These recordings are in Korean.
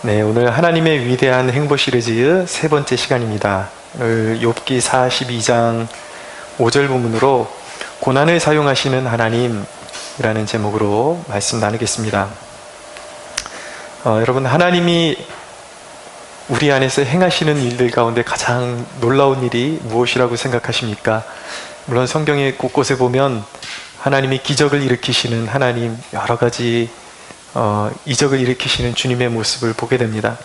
네, 오늘 하나님의 위대한 행보 시리즈의 세 번째 시간입니다. 오늘 욥기 42장 5절 부문으로 고난을 사용하시는 하나님이라는 제목으로 말씀 나누겠습니다. 여러분, 하나님이 우리 안에서 행하시는 일들 가운데 가장 놀라운 일이 무엇이라고 생각하십니까? 물론 성경의 곳곳에 보면 하나님이 기적을 일으키시는 하나님, 여러 가지 이적을 일으키시는 주님의 모습을 보게 됩니다.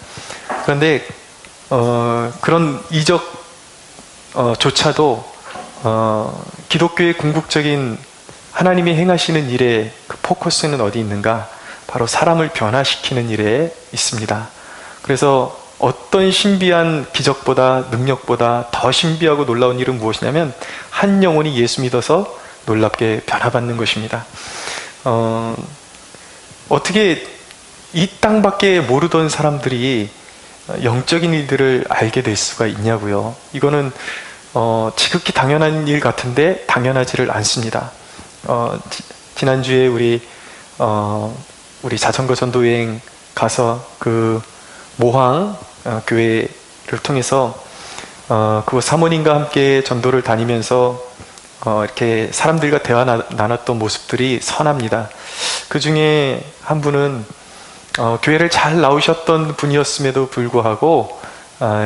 그런데 그런 이적 조차도 기독교의 궁극적인 하나님이 행하시는 일의 그 포커스는 어디 있는가? 바로 사람을 변화시키는 일에 있습니다. 그래서 어떤 신비한 기적보다, 능력보다 더 신비하고 놀라운 일은 무엇이냐면 한 영혼이 예수 믿어서 놀랍게 변화받는 것입니다. 어떻게 이 땅밖에 모르던 사람들이 영적인 일들을 알게 될 수가 있냐고요. 이거는 지극히 당연한 일 같은데 당연하지를 않습니다. 지난주에 우리 자전거 전도여행 가서 그 모항 교회를 통해서 그 사모님과 함께 전도를 다니면서 이렇게 사람들과 대화 나눴던 모습들이 선합니다. 그 중에 한 분은 교회를 잘 나오셨던 분이었음에도 불구하고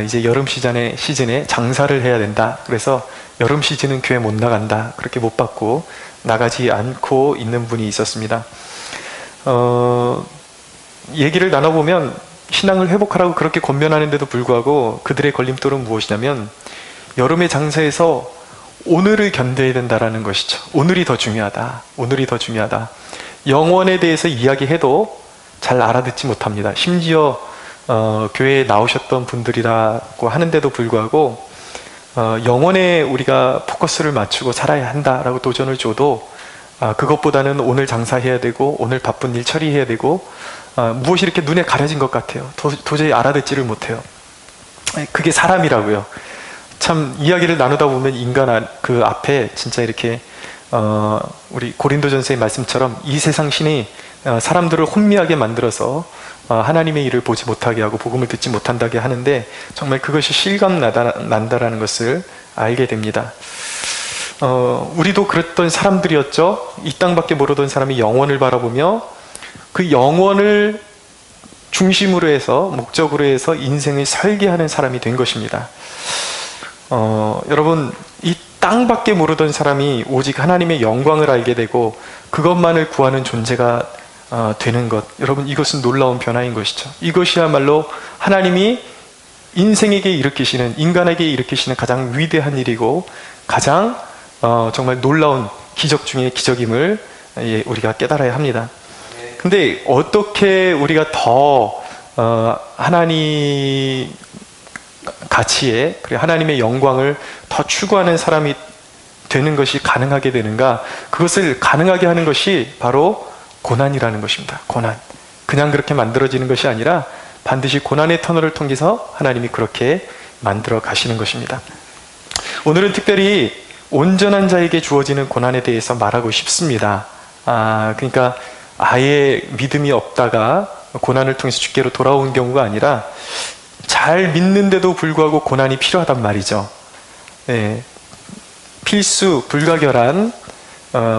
이제 여름 시즌에 장사를 해야 된다. 그래서 여름 시즌은 교회 못 나간다. 그렇게 못 받고 나가지 않고 있는 분이 있었습니다. 얘기를 나눠보면 신앙을 회복하라고 그렇게 권면하는데도 불구하고 그들의 걸림돌은 무엇이냐면 여름의 장사에서 오늘을 견뎌야 된다라는 것이죠. 오늘이 더 중요하다. 오늘이 더 중요하다. 영원에 대해서 이야기해도 잘 알아듣지 못합니다. 심지어 교회에 나오셨던 분들이라고 하는데도 불구하고 영원에 우리가 포커스를 맞추고 살아야 한다라고 도전을 줘도 그것보다는 오늘 장사해야 되고 오늘 바쁜 일 처리해야 되고 무엇이 이렇게 눈에 가려진 것 같아요. 도저히 알아듣지를 못해요. 그게 사람이라고요. 참 이야기를 나누다 보면 인간 그 앞에 진짜 이렇게 우리 고린도전서의 말씀처럼 이 세상 신이 사람들을 혼미하게 만들어서 하나님의 일을 보지 못하게 하고 복음을 듣지 못한다게 하는데 정말 그것이 실감난다라는 것을 알게 됩니다. 우리도 그랬던 사람들이었죠. 이 땅밖에 모르던 사람이 영원을 바라보며 그 영원을 중심으로 해서 목적으로 해서 인생을 설계하는 사람이 된 것입니다. 여러분, 이 땅밖에 모르던 사람이 오직 하나님의 영광을 알게 되고 그것만을 구하는 존재가 되는 것, 여러분, 이것은 놀라운 변화인 것이죠. 이것이야말로 하나님이 인생에게 일으키시는, 인간에게 일으키시는 가장 위대한 일이고 가장 정말 놀라운 기적 중의 기적임을 우리가 깨달아야 합니다. 근데 어떻게 우리가 더 하나님 가치에, 그리고 하나님의 영광을 더 추구하는 사람이 되는 것이 가능하게 되는가? 그것을 가능하게 하는 것이 바로 고난이라는 것입니다. 고난. 그냥 그렇게 만들어지는 것이 아니라 반드시 고난의 터널을 통해서 하나님이 그렇게 만들어 가시는 것입니다. 오늘은 특별히 온전한 자에게 주어지는 고난에 대해서 말하고 싶습니다. 그러니까 아예 믿음이 없다가 고난을 통해서 주께로 돌아온 경우가 아니라 잘 믿는데도 불구하고 고난이 필요하단 말이죠. 필수, 불가결한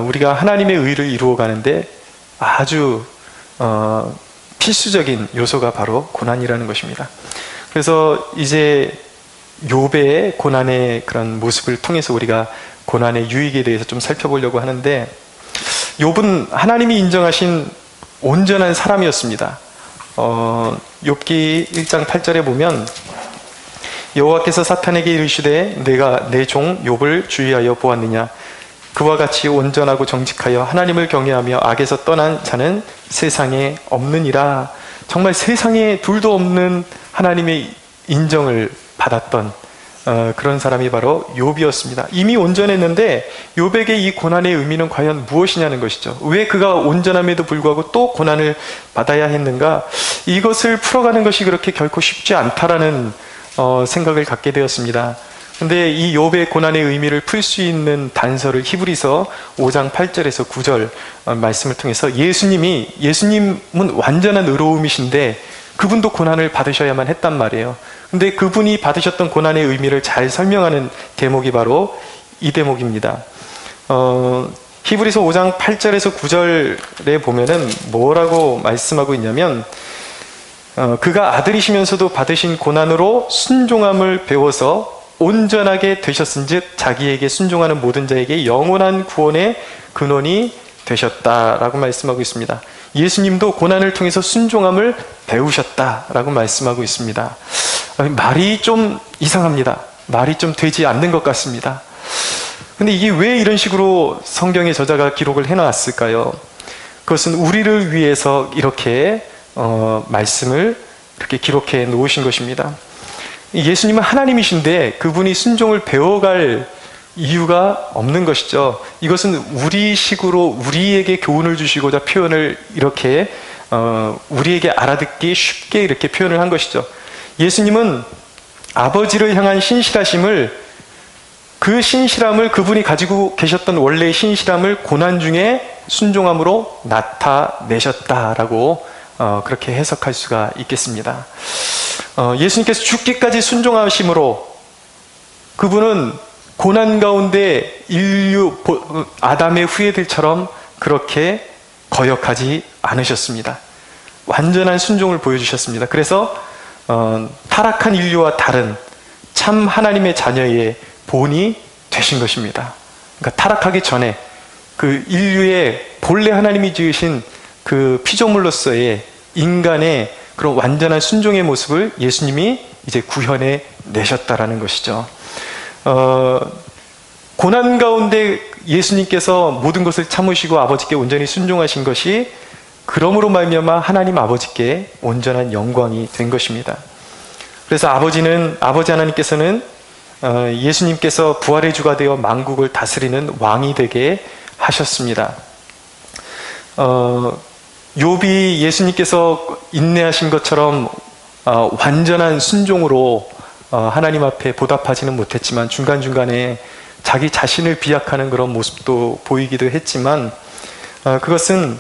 우리가 하나님의 의를 이루어 가는데 아주 필수적인 요소가 바로 고난이라는 것입니다. 그래서 이제 욥의 고난의 그런 모습을 통해서 우리가 고난의 유익에 대해서 좀 살펴보려고 하는데, 욥은 하나님이 인정하신 온전한 사람이었습니다. 욥기 1장 8절에 보면 여호와께서 사탄에게 이르시되 내가 내 종 욥을 주의하여 보았느냐? 그와 같이 온전하고 정직하여 하나님을 경외하며 악에서 떠난 자는 세상에 없느니라. 정말 세상에 둘도 없는 하나님의 인정을 받았던 그런 사람이 바로 욥이었습니다. 이미 온전했는데 욥에게 이 고난의 의미는 과연 무엇이냐는 것이죠. 왜 그가 온전함에도 불구하고 또 고난을 받아야 했는가? 이것을 풀어가는 것이 그렇게 결코 쉽지 않다라는 생각을 갖게 되었습니다. 근데 이 욥의 고난의 의미를 풀 수 있는 단서를 히브리서 5장 8절에서 9절 말씀을 통해서 예수님은 완전한 의로움이신데 그분도 고난을 받으셔야만 했단 말이에요. 근데 그분이 받으셨던 고난의 의미를 잘 설명하는 대목이 바로 이 대목입니다. 히브리서 5장 8절에서 9절에 보면은 뭐라고 말씀하고 있냐면, 그가 아들이시면서도 받으신 고난으로 순종함을 배워서 온전하게 되셨은즉 자기에게 순종하는 모든 자에게 영원한 구원의 근원이 되셨다라고 말씀하고 있습니다. 예수님도 고난을 통해서 순종함을 배우셨다라고 말씀하고 있습니다. 말이 좀 이상합니다. 말이 좀 되지 않는 것 같습니다. 근데 이게 왜 이런 식으로 성경의 저자가 기록을 해놨을까요? 그것은 우리를 위해서 이렇게 말씀을 이렇게 기록해 놓으신 것입니다. 예수님은 하나님이신데 그분이 순종을 배워갈 이유가 없는 것이죠. 이것은 우리식으로 우리에게 교훈을 주시고자 표현을 이렇게 우리에게 알아듣기 쉽게 이렇게 표현을 한 것이죠. 예수님은 아버지를 향한 신실하심을, 그 신실함을, 그분이 가지고 계셨던 원래의 신실함을 고난 중에 순종함으로 나타내셨다라고 그렇게 해석할 수가 있겠습니다. 예수님께서 죽기까지 순종하심으로 그분은 고난 가운데 인류 아담의 후예들처럼 그렇게 거역하지 않으셨습니다. 완전한 순종을 보여주셨습니다. 그래서 타락한 인류와 다른 참 하나님의 자녀의 본이 되신 것입니다. 그러니까 타락하기 전에 그 인류의 본래 하나님이 지으신 그 피조물로서의 인간의 그런 완전한 순종의 모습을 예수님이 이제 구현해 내셨다라는 것이죠. 고난 가운데 예수님께서 모든 것을 참으시고 아버지께 온전히 순종하신 것이 그러므로 말미암아 하나님 아버지께 온전한 영광이 된 것입니다. 그래서 아버지 하나님께서는 예수님께서 부활의 주가 되어 만국을 다스리는 왕이 되게 하셨습니다. 욥이 예수님께서 인내하신 것처럼 완전한 순종으로 하나님 앞에 보답하지는 못했지만 중간중간에 자기 자신을 비약하는 그런 모습도 보이기도 했지만, 그것은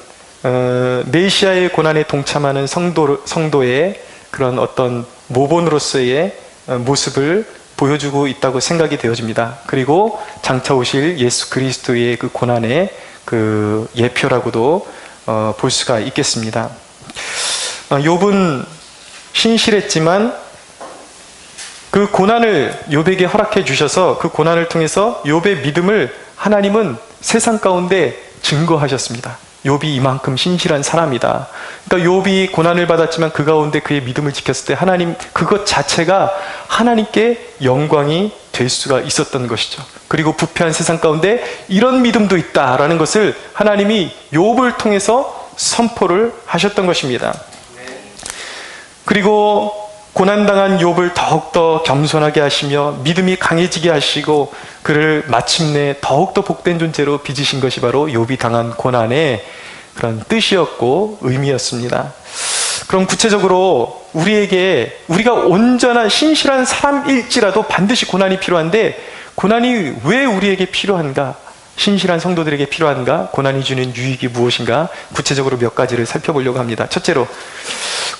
메시아의 고난에 동참하는 성도의 그런 어떤 모본으로서의 모습을 보여주고 있다고 생각이 되어집니다. 그리고 장차 오실 예수 그리스도의 그 고난의 그 예표라고도 볼 수가 있겠습니다. 욥은 신실했지만 그 고난을 욥에게 허락해 주셔서 그 고난을 통해서 욥의 믿음을 하나님은 세상 가운데 증거하셨습니다. 욥이 이만큼 신실한 사람이다. 그러니까 욥이 고난을 받았지만 그 가운데 그의 믿음을 지켰을 때 하나님, 그것 자체가 하나님께 영광이 될 수가 있었던 것이죠. 그리고 부패한 세상 가운데 이런 믿음도 있다라는 것을 하나님이 욥을 통해서 선포를 하셨던 것입니다. 그리고 고난당한 욥을 더욱더 겸손하게 하시며 믿음이 강해지게 하시고 그를 마침내 더욱더 복된 존재로 빚으신 것이 바로 욥이 당한 고난의 그런 뜻이었고 의미였습니다. 그럼 구체적으로 우리가 온전한 신실한 사람일지라도 반드시 고난이 필요한데, 고난이 왜 우리에게 필요한가? 신실한 성도들에게 필요한가? 고난이 주는 유익이 무엇인가? 구체적으로 몇 가지를 살펴보려고 합니다. 첫째로,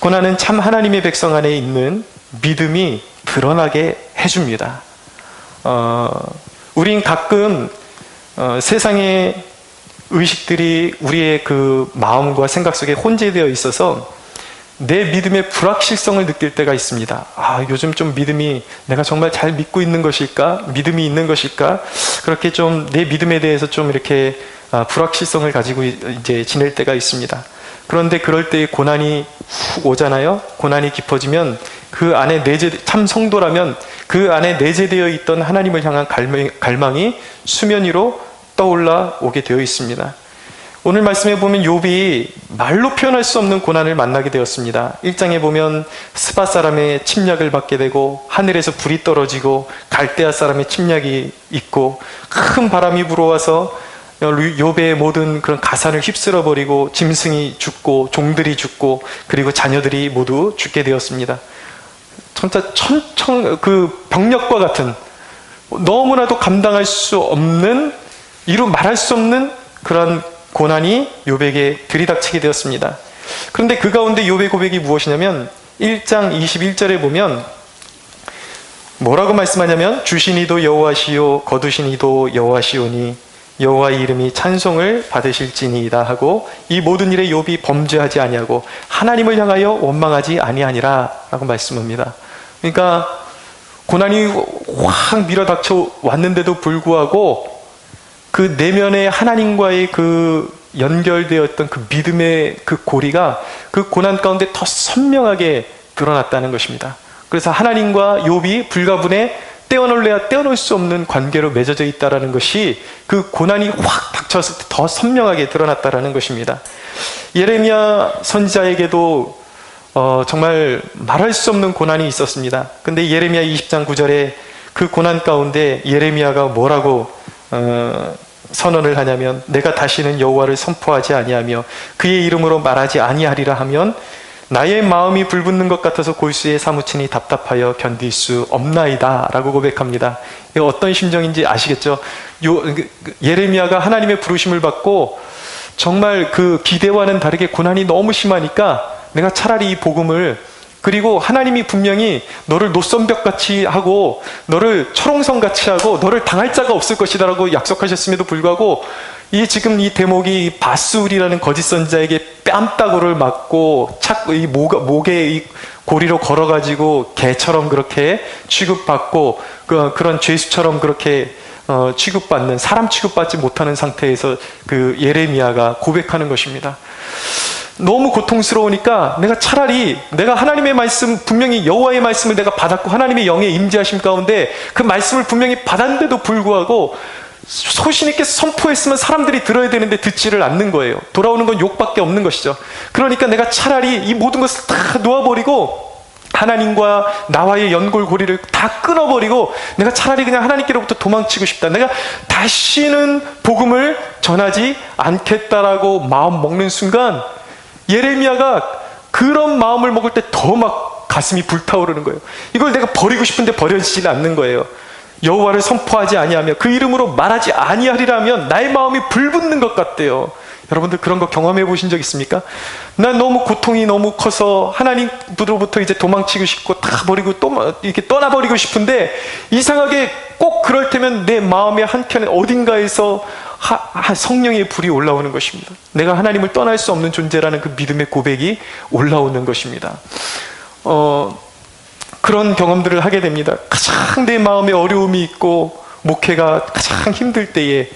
고난은 참 하나님의 백성 안에 있는 믿음이 드러나게 해줍니다. 우린 가끔 세상의 의식들이 우리의 그 마음과 생각 속에 혼재되어 있어서 내 믿음의 불확실성을 느낄 때가 있습니다. 요즘 좀 믿음이 내가 정말 잘 믿고 있는 것일까? 믿음이 있는 것일까? 그렇게 좀 내 믿음에 대해서 좀 이렇게 불확실성을 가지고 이제 지낼 때가 있습니다. 그런데 그럴 때 고난이 훅 오잖아요. 고난이 깊어지면 그 안에 참 성도라면 그 안에 내재되어 있던 하나님을 향한 갈망이 수면 위로 떠올라 오게 되어 있습니다. 오늘 말씀에 보면 욥이 말로 표현할 수 없는 고난을 만나게 되었습니다. 1장에 보면 스바 사람의 침략을 받게 되고 하늘에서 불이 떨어지고 갈대아 사람의 침략이 있고 큰 바람이 불어와서 욥의 모든 그런 가산을 휩쓸어 버리고 짐승이 죽고 종들이 죽고 그리고 자녀들이 모두 죽게 되었습니다. 진짜 그 병력과 같은, 너무나도 감당할 수 없는, 이루 말할 수 없는 그런 고난이 욥에게 들이닥치게 되었습니다. 그런데 그 가운데 욥의 고백이 무엇이냐면 1장 21절에 보면 뭐라고 말씀하냐면 주신 이도 여호와시요 거두신 이도 여호와시오니 여호와의 이름이 찬송을 받으실지니이다 하고 이 모든 일에 욥이 범죄하지 아니하고 하나님을 향하여 원망하지 아니하니라 라고 말씀합니다. 그러니까 고난이 확 밀어닥쳐 왔는데도 불구하고 그 내면에 하나님과의 그 연결되었던 그 믿음의 그 고리가 그 고난 가운데 더 선명하게 드러났다는 것입니다. 그래서 하나님과 욥이 불가분에 떼어놓을래야 떼어놓을 수 없는 관계로 맺어져 있다는 것이 그 고난이 확 닥쳤을 때 더 선명하게 드러났다는 것입니다. 예레미야 선지자에게도 정말 말할 수 없는 고난이 있었습니다. 근데 예레미야 20장 9절에 그 고난 가운데 예레미야가 뭐라고 선언을 하냐면 내가 다시는 여호와를 선포하지 아니하며 그의 이름으로 말하지 아니하리라 하면 나의 마음이 불붙는 것 같아서 골수에 사무치니 답답하여 견딜 수 없나이다 라고 고백합니다. 이거 어떤 심정인지 아시겠죠? 예레미야가 하나님의 부르심을 받고 정말 그 기대와는 다르게 고난이 너무 심하니까 내가 차라리 이 복음을, 그리고 하나님이 분명히 너를 노선벽같이 하고 너를 철옹성같이 하고 너를 당할 자가 없을 것이다 라고 약속하셨음에도 불구하고 지금 이 대목이 바스울이라는 거짓 선지자에게 뺨따구를 맞고 이 목에 이 고리로 걸어가지고 개처럼 그렇게 취급받고 그런 죄수처럼 그렇게 취급받는, 사람 취급받지 못하는 상태에서 그 예레미야가 고백하는 것입니다. 너무 고통스러우니까 내가 차라리 내가 하나님의 말씀, 분명히 여호와의 말씀을 내가 받았고 하나님의 영의 임재하심 가운데 그 말씀을 분명히 받았는데도 불구하고 소신 있게 선포했으면 사람들이 들어야 되는데 듣지를 않는 거예요. 돌아오는 건 욕밖에 없는 것이죠. 그러니까 내가 차라리 이 모든 것을 다 놓아버리고 하나님과 나와의 연골고리를 다 끊어버리고 내가 차라리 그냥 하나님께로부터 도망치고 싶다. 내가 다시는 복음을 전하지 않겠다라고 마음 먹는 순간 예레미야가 그런 마음을 먹을 때 더 막 가슴이 불타오르는 거예요. 이걸 내가 버리고 싶은데 버려지지 않는 거예요. 여호와를 선포하지 아니하며 그 이름으로 말하지 아니하리라면 나의 마음이 불붙는 것 같대요. 여러분들 그런 거 경험해 보신 적 있습니까? 난 너무 고통이 너무 커서 하나님으로부터 이제 도망치고 싶고 다 버리고 또 이렇게 떠나버리고 싶은데 이상하게 꼭 그럴 때면 내 마음의 한켠에 어딘가에서 성령의 불이 올라오는 것입니다. 내가 하나님을 떠날 수 없는 존재라는 그 믿음의 고백이 올라오는 것입니다. 그런 경험들을 하게 됩니다. 가장 내 마음에 어려움이 있고 목회가 가장 힘들 때에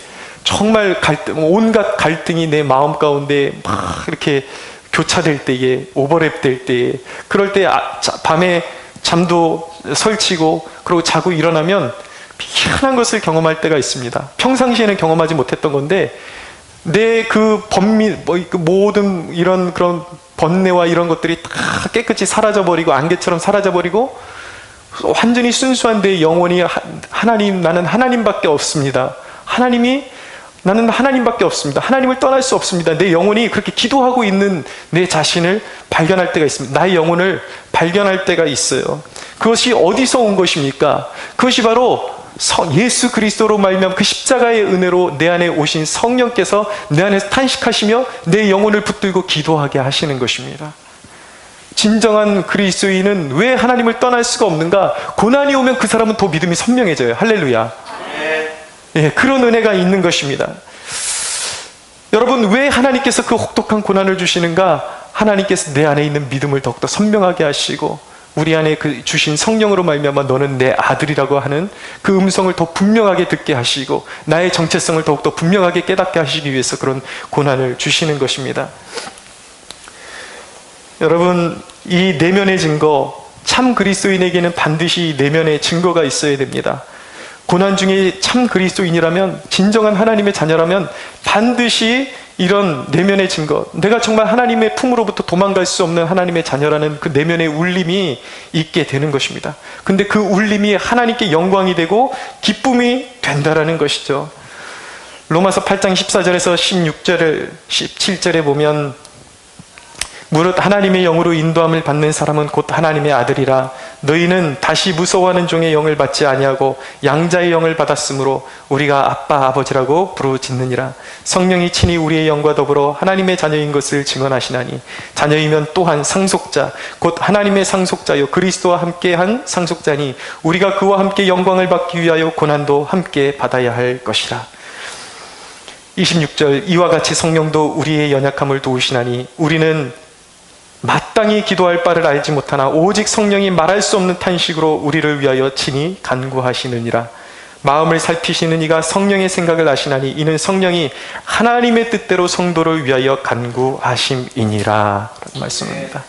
정말 온갖 갈등이 내 마음 가운데 막 이렇게 교차될 때에, 오버랩될 때에, 그럴 때 밤에 잠도 설치고 그러고 자고 일어나면 희한한 것을 경험할 때가 있습니다. 평상시에는 경험하지 못했던 건데 내 그 모든 이런 그런 번뇌와 이런 것들이 다 깨끗이 사라져버리고 안개처럼 사라져버리고 완전히 순수한 내 영혼이 하나님, 나는 하나님밖에 없습니다. 나는 하나님밖에 없습니다. 하나님을 떠날 수 없습니다. 내 영혼이 그렇게 기도하고 있는 내 자신을 발견할 때가 있습니다. 나의 영혼을 발견할 때가 있어요. 그것이 어디서 온 것입니까? 그것이 바로 예수 그리스도로 말미암아 그 십자가의 은혜로 내 안에 오신 성령께서 내 안에서 탄식하시며 내 영혼을 붙들고 기도하게 하시는 것입니다. 진정한 그리스도인은 왜 하나님을 떠날 수가 없는가? 고난이 오면 그 사람은 더 믿음이 선명해져요. 할렐루야. 예, 그런 은혜가 있는 것입니다. 여러분, 왜 하나님께서 그 혹독한 고난을 주시는가? 하나님께서 내 안에 있는 믿음을 더욱더 선명하게 하시고 우리 안에 그 주신 성령으로 말미암아 너는 내 아들이라고 하는 그 음성을 더 분명하게 듣게 하시고 나의 정체성을 더욱더 분명하게 깨닫게 하시기 위해서 그런 고난을 주시는 것입니다. 여러분, 이 내면의 증거, 참 그리스도인에게는 반드시 내면의 증거가 있어야 됩니다. 고난 중에 참 그리스도인이라면, 진정한 하나님의 자녀라면 반드시 이런 내면의 증거, 내가 정말 하나님의 품으로부터 도망갈 수 없는 하나님의 자녀라는 그 내면의 울림이 있게 되는 것입니다. 근데 그 울림이 하나님께 영광이 되고 기쁨이 된다라는 것이죠. 로마서 8장 14절에서 16절, 17절에 보면 무릇 하나님의 영으로 인도함을 받는 사람은 곧 하나님의 아들이라. 너희는 다시 무서워하는 종의 영을 받지 아니하고 양자의 영을 받았으므로 우리가 아빠 아버지라고 부르짖느니라. 성령이 친히 우리의 영과 더불어 하나님의 자녀인 것을 증언하시나니 자녀이면 또한 상속자 곧 하나님의 상속자요 그리스도와 함께한 상속자니 우리가 그와 함께 영광을 받기 위하여 고난도 함께 받아야 할 것이라. 26절 이와 같이 성령도 우리의 연약함을 도우시나니 우리는 마땅히 기도할 바를 알지 못하나 오직 성령이 말할 수 없는 탄식으로 우리를 위하여 친히 간구하시느니라. 마음을 살피시는 이가 성령의 생각을 아시나니 이는 성령이 하나님의 뜻대로 성도를 위하여 간구하심이니라 라는 말씀입니다.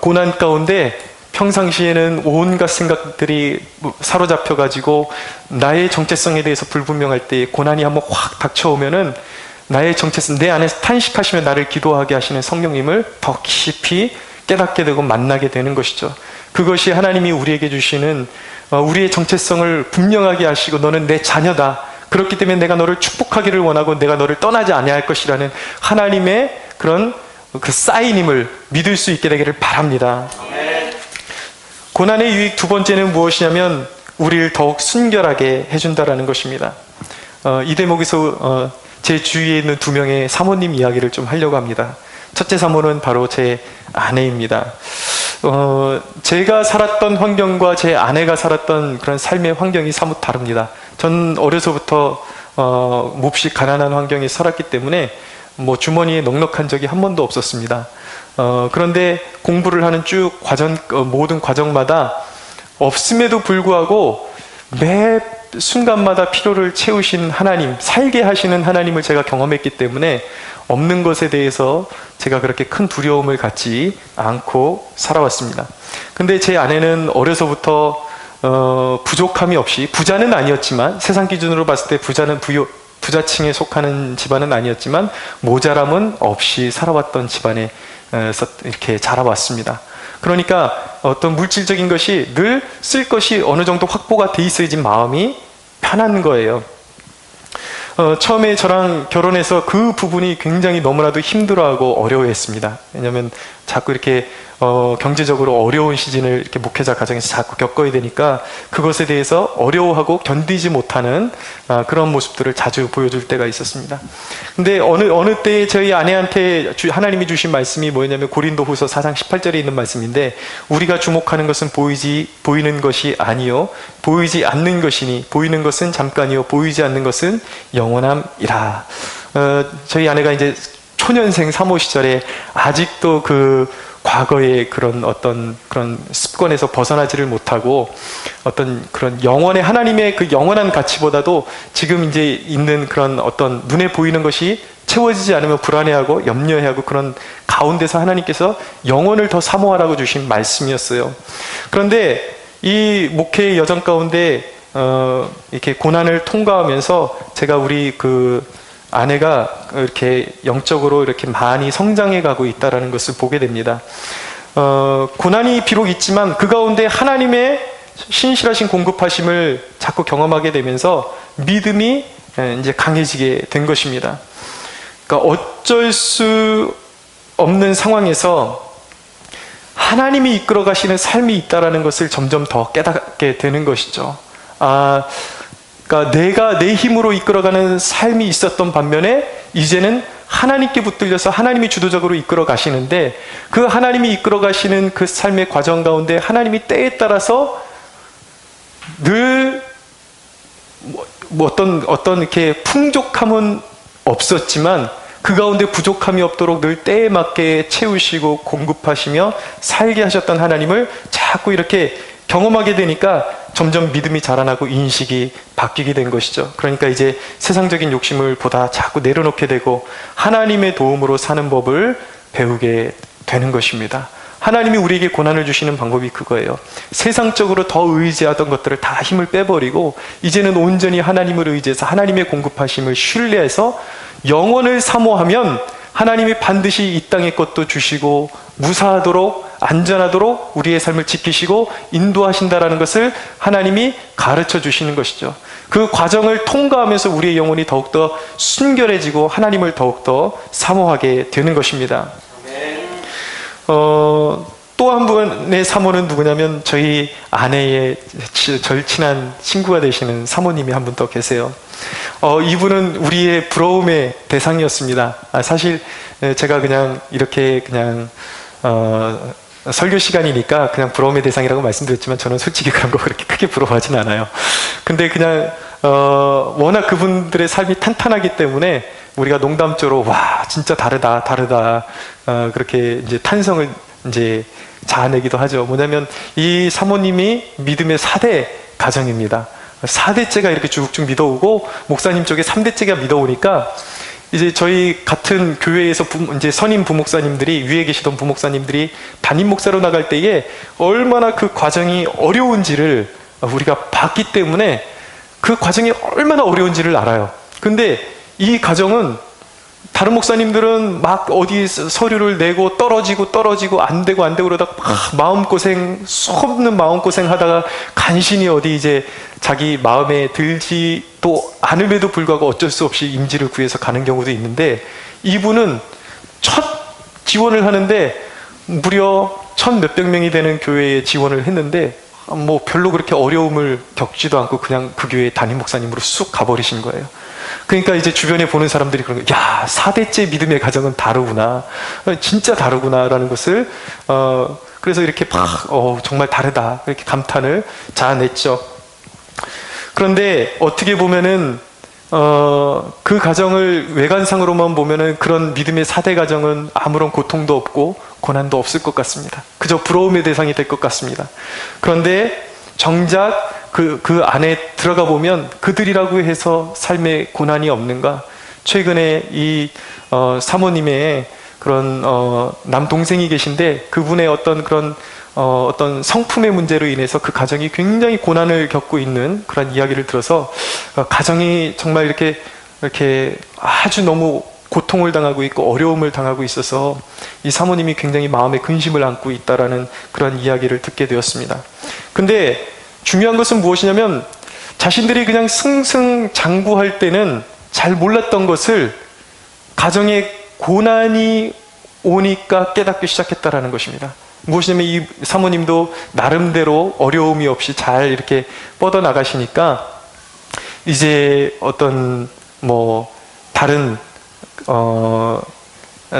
고난 가운데 평상시에는 온갖 생각들이 사로잡혀가지고 나의 정체성에 대해서 불분명할 때 고난이 한번 확 닥쳐오면은 나의 정체성, 내 안에서 탄식하시며 나를 기도하게 하시는 성령님을 더 깊이 깨닫게 되고 만나게 되는 것이죠. 그것이 하나님이 우리에게 주시는 우리의 정체성을 분명하게 하시고 너는 내 자녀다. 그렇기 때문에 내가 너를 축복하기를 원하고 내가 너를 떠나지 아니할 것이라는 하나님의 그런 그 사인임을 믿을 수 있게 되기를 바랍니다. 고난의 유익 두 번째는 무엇이냐면 우리를 더욱 순결하게 해준다라는 것입니다. 이 대목에서 제 주위에 있는 두 명의 사모님 이야기를 좀 하려고 합니다. 첫째 사모는 바로 제 아내입니다. 제가 살았던 환경과 제 아내가 살았던 그런 삶의 환경이 사뭇 다릅니다. 전 어려서부터 몹시 가난한 환경에 살았기 때문에 뭐 주머니에 넉넉한 적이 한 번도 없었습니다. 그런데 공부를 하는 쭉 모든 과정마다 없음에도 불구하고 매 순간마다 필요를 채우신 하나님, 살게 하시는 하나님을 제가 경험했기 때문에 없는 것에 대해서 제가 그렇게 큰 두려움을 갖지 않고 살아왔습니다. 근데 제 아내는 어려서부터 부족함이 없이, 부자는 아니었지만 세상 기준으로 봤을 때 부자층에 속하는 집안은 아니었지만 모자람은 없이 살아왔던 집안에서 이렇게 자라왔습니다. 그러니까 어떤 물질적인 것이 늘 쓸 것이 어느 정도 확보가 돼 있어야지 마음이 편한 거예요. 처음에 저랑 결혼해서 그 부분이 굉장히 너무나도 힘들어하고 어려워했습니다. 왜냐하면 자꾸 이렇게 경제적으로 어려운 시즌을 이렇게 목회자 가정에서 자꾸 겪어야 되니까 그것에 대해서 어려워하고 견디지 못하는 그런 모습들을 자주 보여줄 때가 있었습니다. 근데 어느 때에 저희 아내한테 하나님이 주신 말씀이 뭐였냐면 고린도후서 4장 18절에 있는 말씀인데 우리가 주목하는 것은 보이는 것이 아니요 보이지 않는 것이니 보이는 것은 잠깐이요 보이지 않는 것은 영원함이라. 저희 아내가 이제 초년생 사모 시절에 아직도 그 과거의 그런 어떤 그런 습관에서 벗어나지를 못하고 어떤 그런 영원의 하나님의 그 영원한 가치보다도 지금 이제 있는 그런 어떤 눈에 보이는 것이 채워지지 않으면 불안해하고 염려해하고 그런 가운데서 하나님께서 영원을 더 사모하라고 주신 말씀이었어요. 그런데 이 목회의 여정 가운데 이렇게 고난을 통과하면서 제가 우리 그 아내가 이렇게 영적으로 이렇게 많이 성장해 가고 있다는 것을 보게 됩니다. 고난이 비록 있지만 그 가운데 하나님의 신실하신 공급하심을 자꾸 경험하게 되면서 믿음이 이제 강해지게 된 것입니다. 그러니까 어쩔 수 없는 상황에서 하나님이 이끌어 가시는 삶이 있다는 것을 점점 더 깨닫게 되는 것이죠. 그러니까 내가 내 힘으로 이끌어가는 삶이 있었던 반면에 이제는 하나님께 붙들려서 하나님이 주도적으로 이끌어 가시는데 그 하나님이 이끌어 가시는 그 삶의 과정 가운데 하나님이 때에 따라서 늘 어떤 이렇게 풍족함은 없었지만 그 가운데 부족함이 없도록 늘 때에 맞게 채우시고 공급하시며 살게 하셨던 하나님을 자꾸 이렇게 경험하게 되니까 점점 믿음이 자라나고 인식이 바뀌게 된 것이죠. 그러니까 이제 세상적인 욕심을 보다 자꾸 내려놓게 되고 하나님의 도움으로 사는 법을 배우게 되는 것입니다. 하나님이 우리에게 고난을 주시는 방법이 그거예요. 세상적으로 더 의지하던 것들을 다 힘을 빼버리고 이제는 온전히 하나님을 의지해서 하나님의 공급하심을 신뢰해서 영원을 사모하면 하나님이 반드시 이 땅의 것도 주시고 무사하도록 안전하도록 우리의 삶을 지키시고 인도하신다라는 것을 하나님이 가르쳐 주시는 것이죠. 그 과정을 통과하면서 우리의 영혼이 더욱더 순결해지고 하나님을 더욱더 사모하게 되는 것입니다. 또 한 분의 사모는 누구냐면 저희 아내의 절친한 친구가 되시는 사모님이 한 분 더 계세요. 이분은 우리의 부러움의 대상이었습니다. 사실 제가 그냥 이렇게 그냥 설교 시간이니까 그냥 부러움의 대상이라고 말씀드렸지만 저는 솔직히 그런 거 그렇게 크게 부러워하진 않아요. 근데 그냥 워낙 그분들의 삶이 탄탄하기 때문에 우리가 농담조로 와 진짜 다르다 그렇게 이제 탄성을 이제 자아내기도 하죠. 뭐냐면 이 사모님이 믿음의 4대 가정입니다. 4대째가 이렇게 쭉쭉 믿어오고 목사님 쪽에 3대째가 믿어오니까 이제 저희 같은 교회에서 이제 선임 부목사님들이 위에 계시던 부목사님들이 담임 목사로 나갈 때에 얼마나 그 과정이 어려운지를 우리가 봤기 때문에 그 과정이 얼마나 어려운지를 알아요. 근데 이 과정은 다른 목사님들은 막 어디 서류를 내고 떨어지고 안 되고 그러다가 막 마음고생, 수없는 마음고생 하다가 간신히 어디 이제 자기 마음에 들지도 않음에도 불구하고 어쩔 수 없이 임지를 구해서 가는 경우도 있는데 이분은 첫 지원을 하는데 무려 1,000몇백 명이 되는 교회에 지원을 했는데 뭐 별로 그렇게 어려움을 겪지도 않고 그냥 그 교회 담임 목사님으로 쑥 가버리신 거예요. 그러니까 이제 주변에 보는 사람들이 그런 거예요. 야, 4대째 믿음의 가정은 다르구나. 진짜 다르구나라는 것을 그래서 이렇게 막 정말 다르다. 이렇게 감탄을 자아냈죠. 그런데 어떻게 보면은 그 가정을 외관상으로만 보면은 그런 믿음의 4대 가정은 아무런 고통도 없고 고난도 없을 것 같습니다. 그저 부러움의 대상이 될 것 같습니다. 그런데 정작 그 안에 들어가 보면 그들이라고 해서 삶에 고난이 없는가? 최근에 이 사모님의 그런 남동생이 계신데 그분의 어떤 그런 어떤 성품의 문제로 인해서 그 가정이 굉장히 고난을 겪고 있는 그런 이야기를 들어서 가정이 정말 이렇게 아주 너무 고통을 당하고 있고 어려움을 당하고 있어서 이 사모님이 굉장히 마음에 근심을 안고 있다라는 그런 이야기를 듣게 되었습니다. 근데 중요한 것은 무엇이냐면 자신들이 그냥 승승장구할 때는 잘 몰랐던 것을 가정에 고난이 오니까 깨닫기 시작했다라는 것입니다. 무엇이냐면 이 사모님도 나름대로 어려움이 없이 잘 이렇게 뻗어나가시니까 이제 어떤 뭐 다른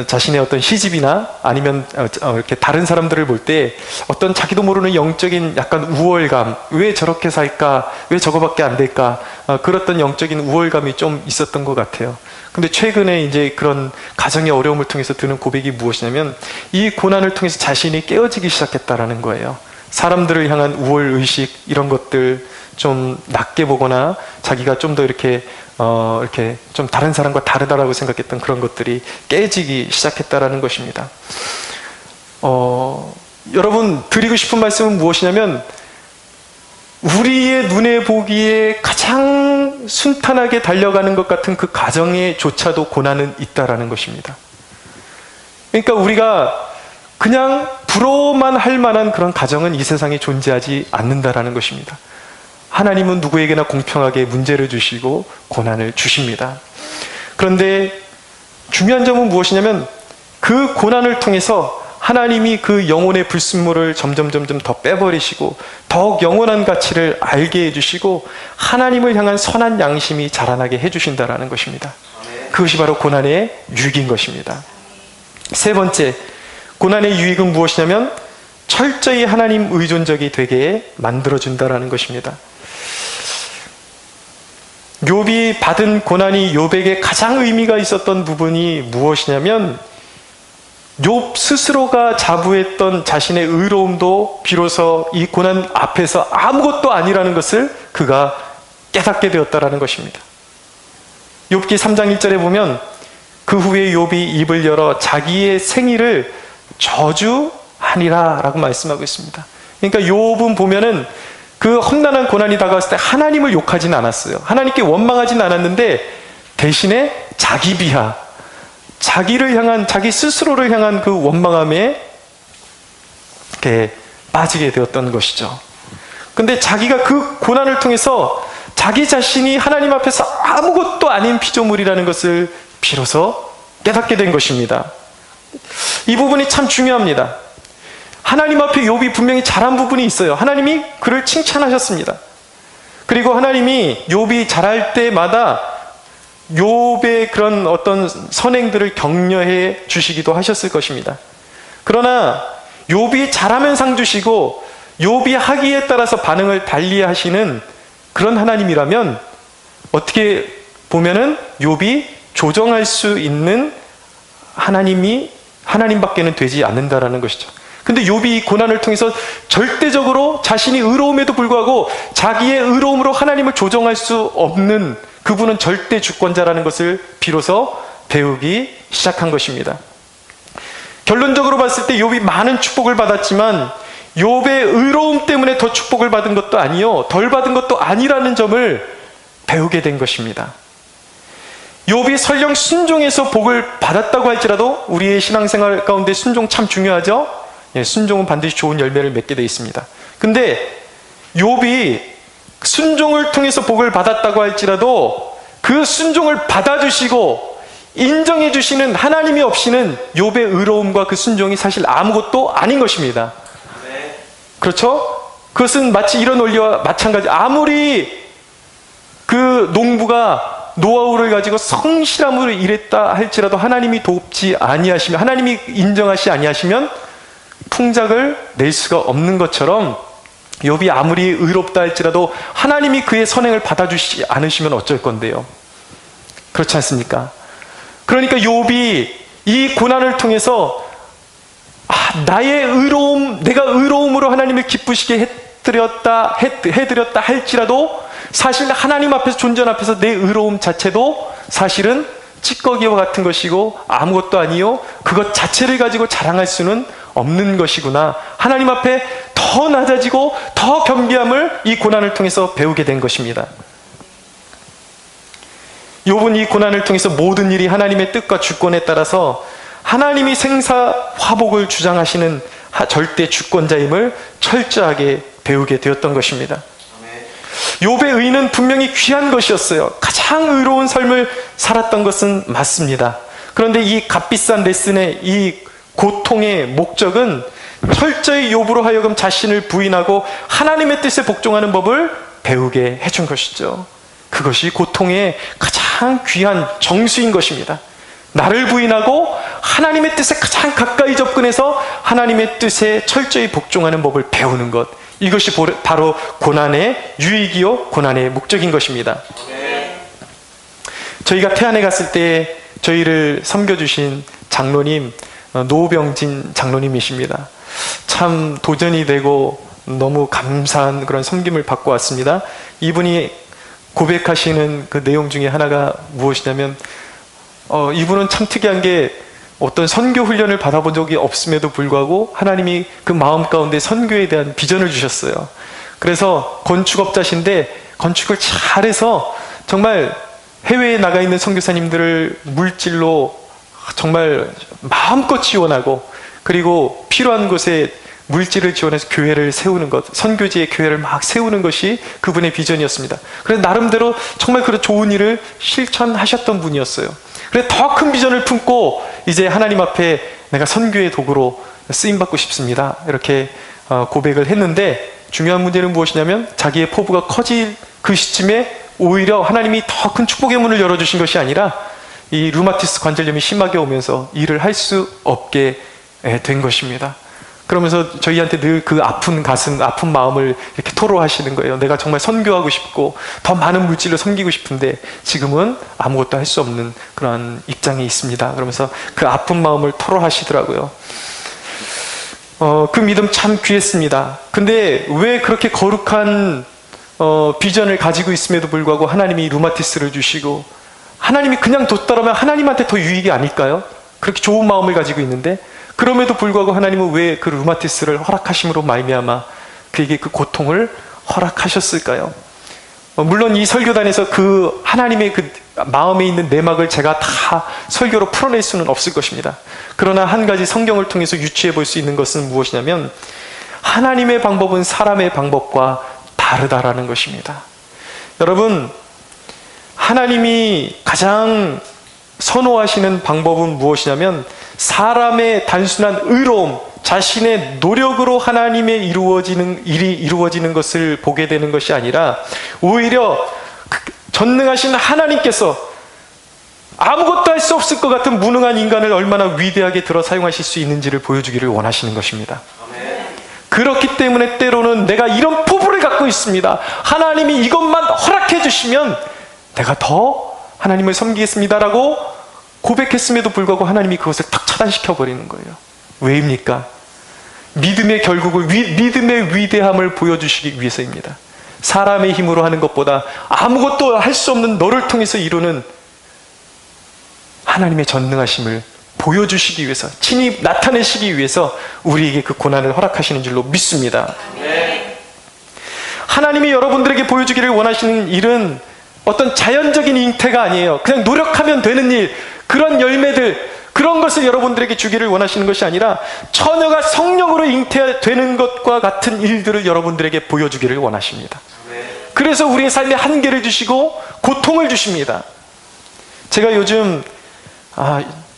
자신의 어떤 시집이나 아니면 이렇게 다른 사람들을 볼 때 어떤 자기도 모르는 영적인 약간 우월감, 왜 저렇게 살까, 왜 저거밖에 안 될까, 그랬던 영적인 우월감이 좀 있었던 것 같아요. 근데 최근에 이제 그런 가정의 어려움을 통해서 드는 고백이 무엇이냐면 이 고난을 통해서 자신이 깨어지기 시작했다라는 거예요. 사람들을 향한 우월 의식 이런 것들 좀 낮게 보거나 자기가 좀 더 이렇게 좀 다른 사람과 다르다라고 생각했던 그런 것들이 깨지기 시작했다라는 것입니다. 여러분 드리고 싶은 말씀은 무엇이냐면 우리의 눈에 보기에 가장 순탄하게 달려가는 것 같은 그 가정에조차도 고난은 있다라는 것입니다. 그러니까 우리가 그냥 부러워만 할 만한 그런 가정은 이 세상에 존재하지 않는다라는 것입니다. 하나님은 누구에게나 공평하게 문제를 주시고 고난을 주십니다. 그런데 중요한 점은 무엇이냐면 그 고난을 통해서 하나님이 그 영혼의 불순물을 점점 더 빼버리시고 더욱 영원한 가치를 알게 해주시고 하나님을 향한 선한 양심이 자라나게 해주신다라는 것입니다. 그것이 바로 고난의 유익인 것입니다. 세 번째, 고난의 유익은 무엇이냐면 철저히 하나님 의존적이 되게 만들어준다라는 것입니다. 욥이 받은 고난이 욥에게 가장 의미가 있었던 부분이 무엇이냐면 욥 스스로가 자부했던 자신의 의로움도 비로소 이 고난 앞에서 아무것도 아니라는 것을 그가 깨닫게 되었다라는 것입니다. 욥기 3장 1절에 보면 그 후에 욥이 입을 열어 자기의 생일을 저주하니라 라고 말씀하고 있습니다. 그러니까 욥은 보면은 그 험난한 고난이 다가왔을 때 하나님을 욕하지는 않았어요. 하나님께 원망하지는 않았는데 대신에 자기 비하, 자기를 향한, 자기 스스로를 향한 그 원망함에 이렇게 빠지게 되었던 것이죠. 근데 자기가 그 고난을 통해서 자기 자신이 하나님 앞에서 아무것도 아닌 피조물이라는 것을 비로소 깨닫게 된 것입니다. 이 부분이 참 중요합니다. 하나님 앞에 욥이 분명히 잘한 부분이 있어요. 하나님이 그를 칭찬하셨습니다. 그리고 하나님이 욥이 잘할 때마다 욥의 그런 어떤 선행들을 격려해 주시기도 하셨을 것입니다. 그러나 욥이 잘하면 상 주시고 욥이 하기에 따라서 반응을 달리 하시는 그런 하나님이라면 어떻게 보면은 욥이 조정할 수 있는 하나님밖에는 되지 않는다라는 것이죠. 근데 욥이 이 고난을 통해서 절대적으로 자신이 의로움에도 불구하고 자기의 의로움으로 하나님을 조정할 수 없는 그분은 절대 주권자라는 것을 비로소 배우기 시작한 것입니다. 결론적으로 봤을 때 욥이 많은 축복을 받았지만 욥의 의로움 때문에 더 축복을 받은 것도 아니요 덜 받은 것도 아니라는 점을 배우게 된 것입니다. 욥이 설령 순종해서 복을 받았다고 할지라도 우리의 신앙생활 가운데 순종 참 중요하죠. 순종은 반드시 좋은 열매를 맺게 되어 있습니다. 근데 욥이 순종을 통해서 복을 받았다고 할지라도 그 순종을 받아주시고 인정해 주시는 하나님이 없이는 욥의 의로움과 그 순종이 사실 아무것도 아닌 것입니다. 그렇죠? 그것은 마치 이런 원리와 마찬가지. 아무리 그 농부가 노하우를 가지고 성실함으로 일했다 할지라도 하나님이 돕지 아니하시면, 하나님이 인정하시 아니하시면 풍작을 낼 수가 없는 것처럼 욥이 아무리 의롭다 할지라도 하나님이 그의 선행을 받아주시지 않으시면 어쩔 건데요. 그렇지 않습니까? 그러니까 욥이 이 고난을 통해서 나의 의로움, 내가 의로움으로 하나님을 기쁘시게 해드렸다 할지라도 사실 하나님 앞에서, 존전 앞에서 내 의로움 자체도 사실은 찌꺼기와 같은 것이고 아무것도 아니요 그것 자체를 가지고 자랑할 수는 없는 것이구나. 하나님 앞에 더 낮아지고 더 겸비함을 이 고난을 통해서 배우게 된 것입니다. 욥은 이 고난을 통해서 모든 일이 하나님의 뜻과 주권에 따라서 하나님이 생사화복을 주장하시는 절대 주권자임을 철저하게 배우게 되었던 것입니다. 욥의 의는 분명히 귀한 것이었어요. 가장 의로운 삶을 살았던 것은 맞습니다. 그런데 이 값비싼 레슨의 이 고통의 목적은 철저히 욥으로 하여금 자신을 부인하고 하나님의 뜻에 복종하는 법을 배우게 해준 것이죠. 그것이 고통의 가장 귀한 정수인 것입니다. 나를 부인하고 하나님의 뜻에 가장 가까이 접근해서 하나님의 뜻에 철저히 복종하는 법을 배우는 것, 이것이 바로 고난의 유익이요 고난의 목적인 것입니다. 저희가 태안에 갔을 때 저희를 섬겨주신 장로님, 노병진 장로님이십니다. 참 도전이 되고 너무 감사한 그런 섬김을 받고 왔습니다. 이분이 고백하시는 그 내용 중에 하나가 무엇이냐면 이분은 참 특이한 게 어떤 선교 훈련을 받아본 적이 없음에도 불구하고 하나님이 그 마음 가운데 선교에 대한 비전을 주셨어요. 그래서 건축업자신데 건축을 잘해서 정말 해외에 나가 있는 선교사님들을 물질로 정말 마음껏 지원하고, 그리고 필요한 곳에 물질을 지원해서 교회를 세우는 것, 선교지의 교회를 막 세우는 것이 그분의 비전이었습니다. 그래서 나름대로 정말 그런 좋은 일을 실천하셨던 분이었어요. 그래서 더 큰 비전을 품고 이제 하나님 앞에 내가 선교의 도구로 쓰임받고 싶습니다, 이렇게 고백을 했는데, 중요한 문제는 무엇이냐면 자기의 포부가 커질 그 시점에 오히려 하나님이 더 큰 축복의 문을 열어주신 것이 아니라 이 류마티스 관절염이 심하게 오면서 일을 할 수 없게 된 것입니다. 그러면서 저희한테 늘 그 아픈 가슴, 아픈 마음을 이렇게 토로하시는 거예요. 내가 정말 선교하고 싶고 더 많은 물질로 섬기고 싶은데 지금은 아무것도 할 수 없는 그런 입장에 있습니다. 그러면서 그 아픈 마음을 토로하시더라고요. 그 믿음 참 귀했습니다. 근데 왜 그렇게 거룩한 비전을 가지고 있음에도 불구하고 하나님이 류마티스를 주시고, 하나님이 그냥 뒀더라면 하나님한테 더 유익이 아닐까요? 그렇게 좋은 마음을 가지고 있는데, 그럼에도 불구하고 하나님은 왜 그 류마티스를 허락하심으로 말미암아 그에게 그 고통을 허락하셨을까요? 물론 이 설교단에서 그 하나님의 그 마음에 있는 내막을 제가 다 설교로 풀어낼 수는 없을 것입니다. 그러나 한 가지 성경을 통해서 유추해 볼 수 있는 것은 무엇이냐면 하나님의 방법은 사람의 방법과 다르다라는 것입니다. 여러분, 하나님이 가장 선호하시는 방법은 무엇이냐면 사람의 단순한 의로움, 자신의 노력으로 하나님의 이루어지는 일이 이루어지는 것을 보게 되는 것이 아니라 오히려 전능하신 하나님께서 아무것도 할 수 없을 것 같은 무능한 인간을 얼마나 위대하게 들어 사용하실 수 있는지를 보여주기를 원하시는 것입니다. 그렇기 때문에 때로는 내가 이런 포부를 갖고 있습니다, 하나님이 이것만 허락해 주시면 내가 더 하나님을 섬기겠습니다라고 고백했음에도 불구하고 하나님이 그것을 탁 차단시켜 버리는 거예요. 왜입니까? 믿음의 결국을, 믿음의 위대함을 보여주시기 위해서입니다. 사람의 힘으로 하는 것보다 아무것도 할 수 없는 너를 통해서 이루는 하나님의 전능하심을 보여주시기 위해서, 친히 나타내시기 위해서 우리에게 그 고난을 허락하시는 줄로 믿습니다. 하나님이 여러분들에게 보여주기를 원하시는 일은 어떤 자연적인 잉태가 아니에요. 그냥 노력하면 되는 일, 그런 열매들, 그런 것을 여러분들에게 주기를 원하시는 것이 아니라 처녀가 성령으로 잉태되는 것과 같은 일들을 여러분들에게 보여주기를 원하십니다. 그래서 우리의 삶에 한계를 주시고 고통을 주십니다. 제가 요즘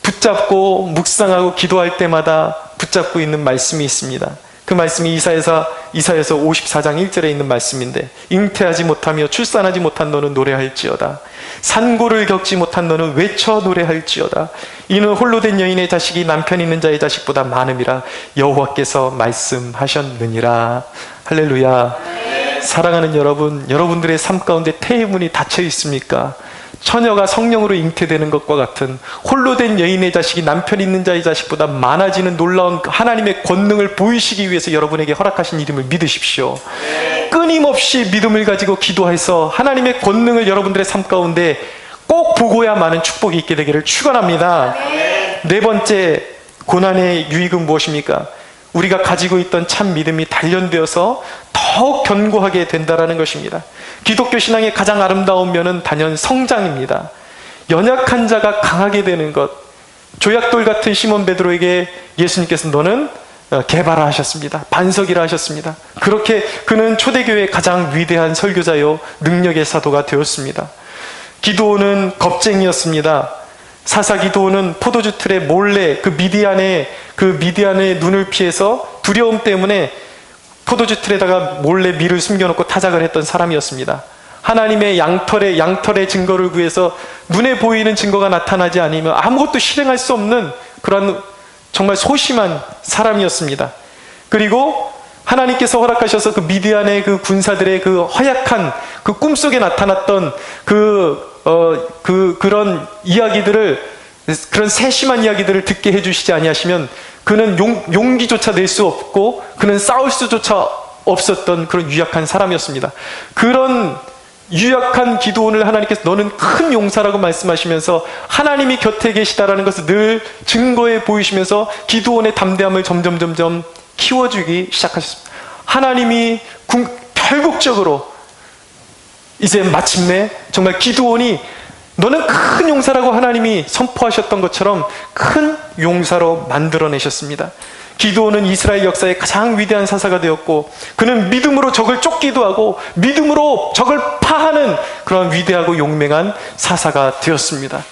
붙잡고 묵상하고 기도할 때마다 붙잡고 있는 말씀이 있습니다. 그 말씀이 이사야서 54장 1절에 있는 말씀인데, 잉태하지 못하며 출산하지 못한 너는 노래할지어다. 산고를 겪지 못한 너는 외쳐 노래할지어다. 이는 홀로 된 여인의 자식이 남편 있는 자의 자식보다 많음이라 여호와께서 말씀하셨느니라. 할렐루야. 사랑하는 여러분, 여러분들의 삶 가운데 태의 문이 닫혀 있습니까? 처녀가 성령으로 잉태되는 것과 같은 홀로 된 여인의 자식이 남편 있는 자의 자식보다 많아지는 놀라운 하나님의 권능을 보이시기 위해서 여러분에게 허락하신 일임을 믿으십시오. 끊임없이 믿음을 가지고 기도해서 하나님의 권능을 여러분들의 삶 가운데 꼭 보고야만은 축복이 있게 되기를 축원합니다. 네 번째 고난의 유익은 무엇입니까? 우리가 가지고 있던 참 믿음이 단련되어서 더욱 견고하게 된다는 것입니다. 기독교 신앙의 가장 아름다운 면은 단연 성장입니다. 연약한 자가 강하게 되는 것. 조약돌 같은 시몬 베드로에게 예수님께서 너는 개바라 하셨습니다. 반석이라 하셨습니다. 그렇게 그는 초대교회의 가장 위대한 설교자요 능력의 사도가 되었습니다. 기드온은 겁쟁이였습니다. 사사 기드온은 포도주 틀에 몰래 그 미디안의 눈을 피해서 두려움 때문에 포도주 틀에다가 몰래 밀을 숨겨놓고 타작을 했던 사람이었습니다. 하나님의 양털의 증거를 구해서 눈에 보이는 증거가 나타나지 않으면 아무것도 실행할 수 없는 그런 정말 소심한 사람이었습니다. 그리고 하나님께서 허락하셔서 그 미디안의 그 군사들의 그 허약한 그 꿈속에 나타났던 그런 이야기들을, 그런 세심한 이야기들을 듣게 해주시지 아니하시면 그는 용기조차 낼 수 없고 그는 싸울 수조차 없었던 그런 유약한 사람이었습니다. 그런 유약한 기드온을 하나님께서 너는 큰 용사라고 말씀하시면서 하나님이 곁에 계시다라는 것을 늘 증거해 보이시면서 기드온의 담대함을 점점 키워주기 시작하셨습니다. 하나님이 결국적으로 이제 마침내 정말 기드온이 너는 큰 용사라고 하나님이 선포하셨던 것처럼 큰 용사로 만들어내셨습니다. 기드온은 이스라엘 역사의 가장 위대한 사사가 되었고, 그는 믿음으로 적을 쫓기도 하고 믿음으로 적을 파하는 그런 위대하고 용맹한 사사가 되었습니다.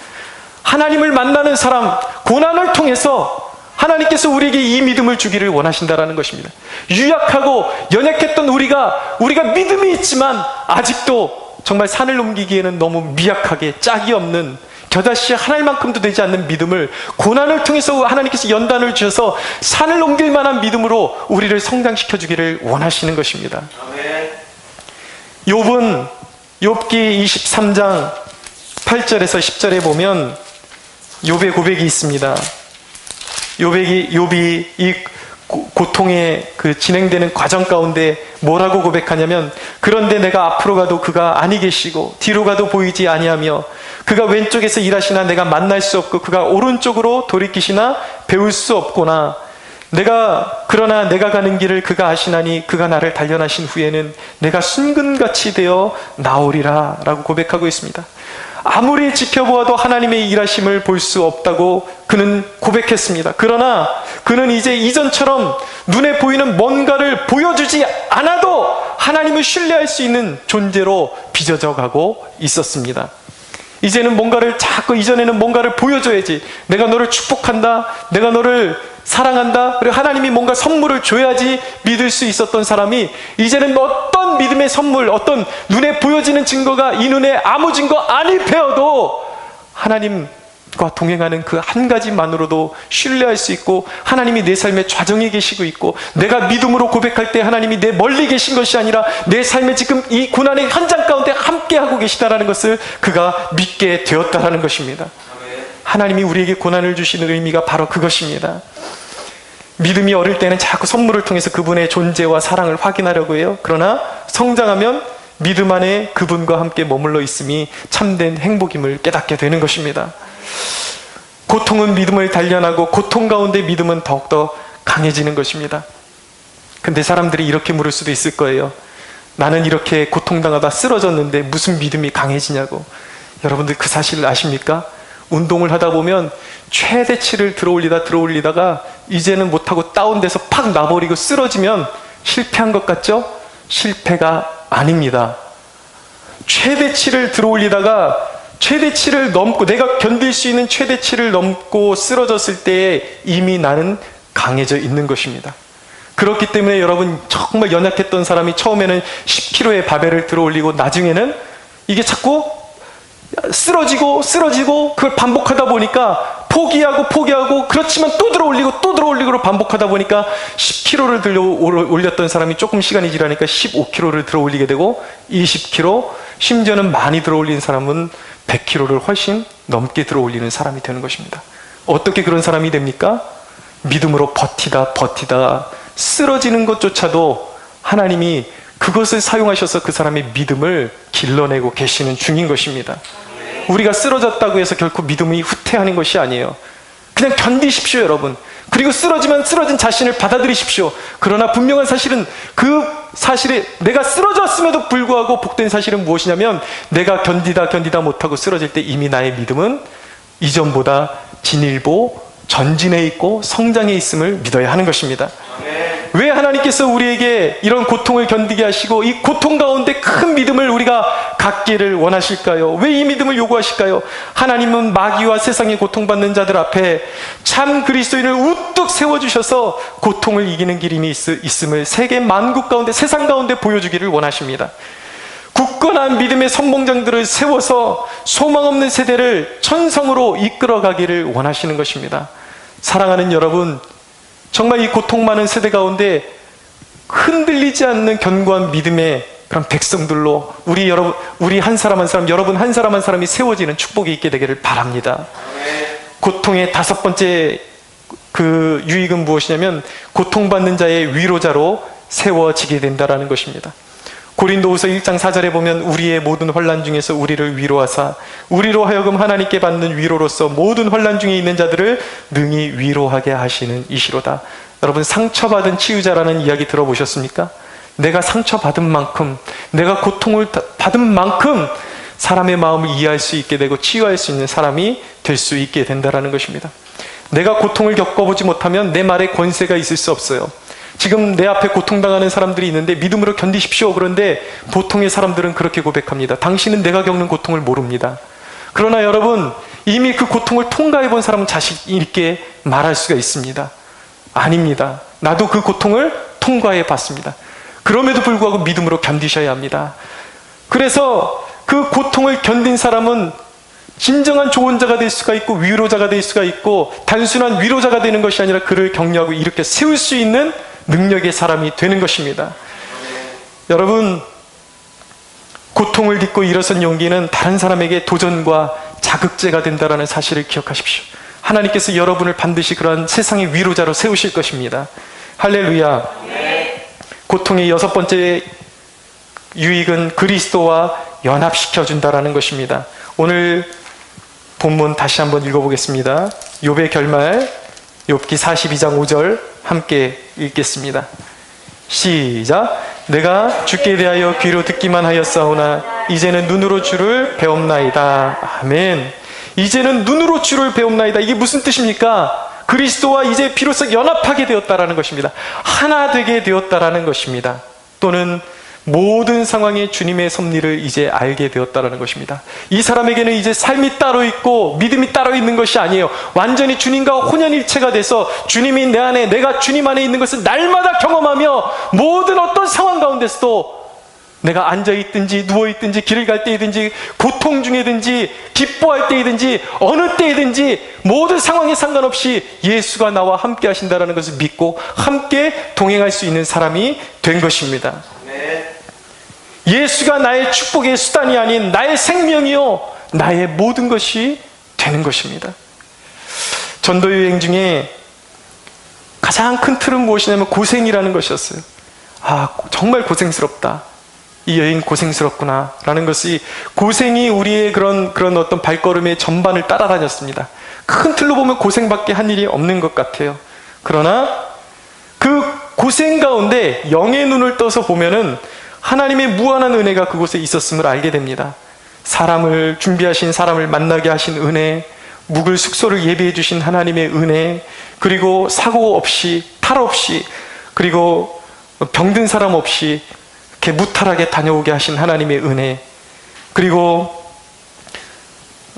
하나님을 만나는 사람, 고난을 통해서 하나님께서 우리에게 이 믿음을 주기를 원하신다라는 것입니다. 유약하고 연약했던 우리가 믿음이 있지만 아직도 정말 산을 넘기기에는 너무 미약하게 짝이 없는, 겨다시 하나님만큼도 되지 않는 믿음을 고난을 통해서 하나님께서 연단을 주셔서 산을 넘길 만한 믿음으로 우리를 성장시켜 주기를 원하시는 것입니다. 욥은 욥기 23장 8절에서 10절에 보면 욥의 고백이 있습니다. 욥이 이 고통의 그 진행되는 과정 가운데 뭐라고 고백하냐면, 그런데 내가 앞으로 가도 그가 아니 계시고 뒤로 가도 보이지 아니하며 그가 왼쪽에서 일하시나 내가 만날 수 없고 그가 오른쪽으로 돌이키시나 배울 수 없구나. 그러나 내가 가는 길을 그가 아시나니 그가 나를 단련하신 후에는 내가 순금같이 되어 나오리라 라고 고백하고 있습니다. 아무리 지켜보아도 하나님의 일하심을 볼 수 없다고 그는 고백했습니다. 그러나 그는 이제 이전처럼 눈에 보이는 뭔가를 보여주지 않아도 하나님을 신뢰할 수 있는 존재로 빚어져 가고 있었습니다. 이제는 뭔가를 자꾸, 이전에는 뭔가를 보여줘야지. 내가 너를 축복한다, 내가 너를 사랑한다, 그리고 하나님이 뭔가 선물을 줘야지 믿을 수 있었던 사람이, 이제는 어떤 믿음의 선물, 어떤 눈에 보여지는 증거가 이 눈에 아무 증거 아니 배워도 하나님과 동행하는 그 한 가지만으로도 신뢰할 수 있고, 하나님이 내 삶의 좌정에 계시고 있고, 내가 믿음으로 고백할 때 하나님이 내 멀리 계신 것이 아니라 내 삶에 지금 이 고난의 현장 가운데 함께하고 계시다라는 것을 그가 믿게 되었다라는 것입니다. 하나님이 우리에게 고난을 주시는 의미가 바로 그것입니다. 믿음이 어릴 때는 자꾸 선물을 통해서 그분의 존재와 사랑을 확인하려고 해요. 그러나 성장하면 믿음 안에 그분과 함께 머물러 있음이 참된 행복임을 깨닫게 되는 것입니다. 고통은 믿음을 단련하고, 고통 가운데 믿음은 더욱더 강해지는 것입니다. 근데 사람들이 이렇게 물을 수도 있을 거예요. 나는 이렇게 고통당하다 쓰러졌는데 무슨 믿음이 강해지냐고. 여러분들 그 사실 아십니까? 운동을 하다 보면 최대치를 들어올리다가 이제는 못하고 다운돼서 팍 놔버리고 쓰러지면 실패한 것 같죠? 실패가 아닙니다. 최대치를 들어올리다가 최대치를 넘고, 내가 견딜 수 있는 최대치를 넘고 쓰러졌을 때에 이미 나는 강해져 있는 것입니다. 그렇기 때문에 여러분, 정말 연약했던 사람이 처음에는 10kg의 바벨을 들어올리고 나중에는 이게 자꾸 쓰러지고 그걸 반복하다 보니까 포기하고 그렇지만 또 들어올리고 반복하다 보니까 10kg를 들어 올렸던 사람이 조금 시간이 지나니까 15kg를 들어 올리게 되고, 20kg, 심지어는 많이 들어 올린 사람은 100kg를 훨씬 넘게 들어 올리는 사람이 되는 것입니다. 어떻게 그런 사람이 됩니까? 믿음으로 버티다 쓰러지는 것조차도 하나님이 그것을 사용하셔서 그 사람의 믿음을 길러내고 계시는 중인 것입니다. 우리가 쓰러졌다고 해서 결코 믿음이 후퇴하는 것이 아니에요. 그냥 견디십시오, 여러분. 그리고 쓰러지면 쓰러진 자신을 받아들이십시오. 그러나 분명한 사실은, 그 사실에 내가 쓰러졌음에도 불구하고 복된 사실은 무엇이냐면, 내가 견디다 못하고 쓰러질 때 이미 나의 믿음은 이전보다 진일보 전진해 있고 성장해 있음을 믿어야 하는 것입니다. 왜 하나님께서 우리에게 이런 고통을 견디게 하시고 이 고통 가운데 큰 믿음을 우리가 갖기를 원하실까요? 왜 이 믿음을 요구하실까요? 하나님은 마귀와 세상에 고통받는 자들 앞에 참 그리스도인을 우뚝 세워주셔서 고통을 이기는 길이 있음을 세계 만국 가운데, 세상 가운데 보여주기를 원하십니다. 굳건한 믿음의 선봉장들을 세워서 소망 없는 세대를 천성으로 이끌어가기를 원하시는 것입니다. 사랑하는 여러분, 정말 이 고통 많은 세대 가운데 흔들리지 않는 견고한 믿음의 그런 백성들로 우리 한 사람 한 사람, 여러분 한 사람 한 사람이 세워지는 축복이 있게 되기를 바랍니다. 고통의 5번째 그 유익은 무엇이냐면, 고통받는 자의 위로자로 세워지게 된다라는 것입니다. 고린도후서 1장 4절에 보면, 우리의 모든 환난 중에서 우리를 위로하사 우리로 하여금 하나님께 받는 위로로서 모든 환난 중에 있는 자들을 능히 위로하게 하시는 이시로다. 여러분, 상처받은 치유자라는 이야기 들어보셨습니까? 내가 상처받은 만큼, 내가 고통을 받은 만큼 사람의 마음을 이해할 수 있게 되고 치유할 수 있는 사람이 될 수 있게 된다는 것입니다. 내가 고통을 겪어보지 못하면 내 말에 권세가 있을 수 없어요. 지금 내 앞에 고통당하는 사람들이 있는데 믿음으로 견디십시오. 그런데 보통의 사람들은 그렇게 고백합니다. 당신은 내가 겪는 고통을 모릅니다. 그러나 여러분, 이미 그 고통을 통과해 본 사람은 자신 있게 말할 수가 있습니다. 아닙니다. 나도 그 고통을 통과해 봤습니다. 그럼에도 불구하고 믿음으로 견디셔야 합니다. 그래서 그 고통을 견딘 사람은 진정한 조언자가 될 수가 있고 위로자가 될 수가 있고, 단순한 위로자가 되는 것이 아니라 그를 격려하고 이렇게 세울 수 있는 능력의 사람이 되는 것입니다. 여러분, 고통을 딛고 일어선 용기는 다른 사람에게 도전과 자극제가 된다는 사실을 기억하십시오. 하나님께서 여러분을 반드시 그러한 세상의 위로자로 세우실 것입니다. 할렐루야. 고통의 6번째 유익은 그리스도와 연합시켜준다라는 것입니다. 오늘 본문 다시 한번 읽어보겠습니다. 욥의 결말, 욥기 42장 5절 함께 읽겠습니다. 시작. 내가 주께 대하여 귀로 듣기만 하였사오나 이제는 눈으로 주를 배움나이다. 아멘. 이제는 눈으로 주를 배움나이다. 이게 무슨 뜻입니까? 그리스도와 이제 비로소 연합하게 되었다라는 것입니다. 하나 되게 되었다라는 것입니다. 또는 모든 상황에 주님의 섭리를 이제 알게 되었다는 것입니다. 이 사람에게는 이제 삶이 따로 있고 믿음이 따로 있는 것이 아니에요. 완전히 주님과 혼연일체가 돼서 주님이 내 안에, 내가 주님 안에 있는 것을 날마다 경험하며 모든 어떤 상황 가운데서도 내가 앉아있든지 누워있든지 길을 갈 때이든지 고통 중에든지 기뻐할 때이든지 어느 때이든지 모든 상황에 상관없이 예수가 나와 함께 하신다는 것을 믿고 함께 동행할 수 있는 사람이 된 것입니다. 예수가 나의 축복의 수단이 아닌 나의 생명이요 나의 모든 것이 되는 것입니다. 전도 여행 중에 가장 큰 틀은 무엇이냐면 고생이라는 것이었어요. 아, 정말 고생스럽다. 이 여행 고생스럽구나 라는 것이, 고생이 우리의 그런 어떤 발걸음의 전반을 따라다녔습니다. 큰 틀로 보면 고생밖에 한 일이 없는 것 같아요. 그러나 그 고생 가운데 영의 눈을 떠서 보면은 하나님의 무한한 은혜가 그곳에 있었음을 알게 됩니다. 사람을 준비하신, 사람을 만나게 하신 은혜, 묵을 숙소를 예비해 주신 하나님의 은혜, 그리고 사고 없이, 탈 없이, 그리고 병든 사람 없이 이렇게 무탈하게 다녀오게 하신 하나님의 은혜, 그리고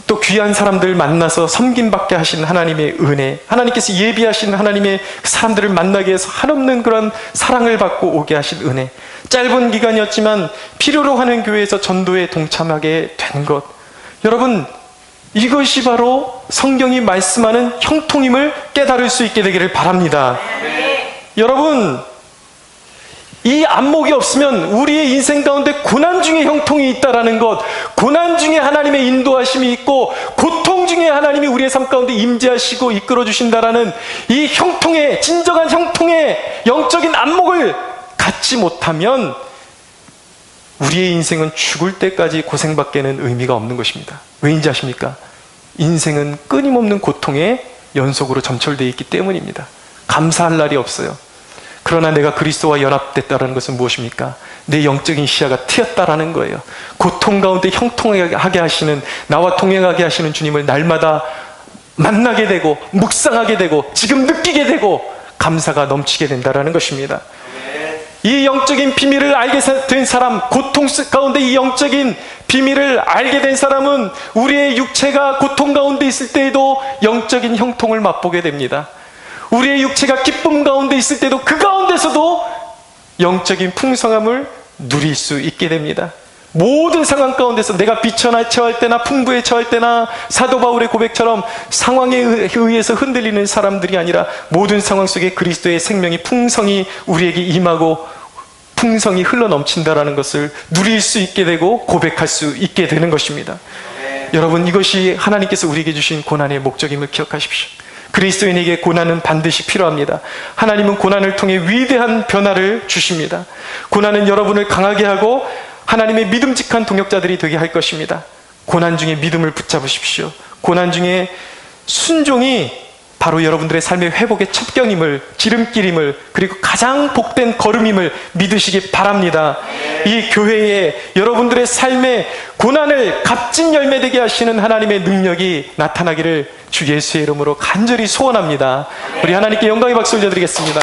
또 귀한 사람들 만나서 섬김받게 하신 하나님의 은혜, 하나님께서 예비하신 하나님의 사람들을 만나게 해서 한없는 그런 사랑을 받고 오게 하신 은혜, 짧은 기간이었지만 필요로 하는 교회에서 전도에 동참하게 된 것, 여러분 이것이 바로 성경이 말씀하는 형통임을 깨달을 수 있게 되기를 바랍니다. 여러분, 이 안목이 없으면 우리의 인생 가운데 고난 중에 형통이 있다라는 것, 고난 중에 하나님의 인도하심이 있고 고통 중에 하나님이 우리의 삶 가운데 임재하시고 이끌어 주신다라는 이 형통의, 진정한 형통의 영적인 안목을 갖지 못하면 우리의 인생은 죽을 때까지 고생밖에는 의미가 없는 것입니다. 왜인지 아십니까? 인생은 끊임없는 고통의 연속으로 점철되어 있기 때문입니다. 감사할 날이 없어요. 그러나 내가 그리스도와 연합됐다는 것은 무엇입니까? 내 영적인 시야가 트였다라는 거예요. 고통 가운데 형통하게 하시는, 나와 동행하게 하시는 주님을 날마다 만나게 되고 묵상하게 되고 지금 느끼게 되고 감사가 넘치게 된다라는 것입니다. 이 영적인 비밀을 알게 된 사람, 고통 가운데 이 영적인 비밀을 알게 된 사람은 우리의 육체가 고통 가운데 있을 때에도 영적인 형통을 맛보게 됩니다. 우리의 육체가 기쁨 가운데 있을 때도 그 가운데서도 영적인 풍성함을 누릴 수 있게 됩니다. 모든 상황 가운데서 내가 비천에 처할 때나 풍부에 처할 때나 사도 바울의 고백처럼 상황에 의해서 흔들리는 사람들이 아니라 모든 상황 속에 그리스도의 생명이 풍성히 우리에게 임하고 풍성이 흘러넘친다라는 것을 누릴 수 있게 되고 고백할 수 있게 되는 것입니다. 여러분, 이것이 하나님께서 우리에게 주신 고난의 목적임을 기억하십시오. 그리스도인에게 고난은 반드시 필요합니다. 하나님은 고난을 통해 위대한 변화를 주십니다. 고난은 여러분을 강하게 하고 하나님의 믿음직한 동역자들이 되게 할 것입니다. 고난 중에 믿음을 붙잡으십시오. 고난 중에 순종이 바로 여러분들의 삶의 회복의 첩경임을, 지름길임을, 그리고 가장 복된 걸음임을 믿으시기 바랍니다. 이 교회에 여러분들의 삶의 고난을 값진 열매되게 하시는 하나님의 능력이 나타나기를 주 예수의 이름으로 간절히 소원합니다. 우리 하나님께 영광의 박수 올려드리겠습니다.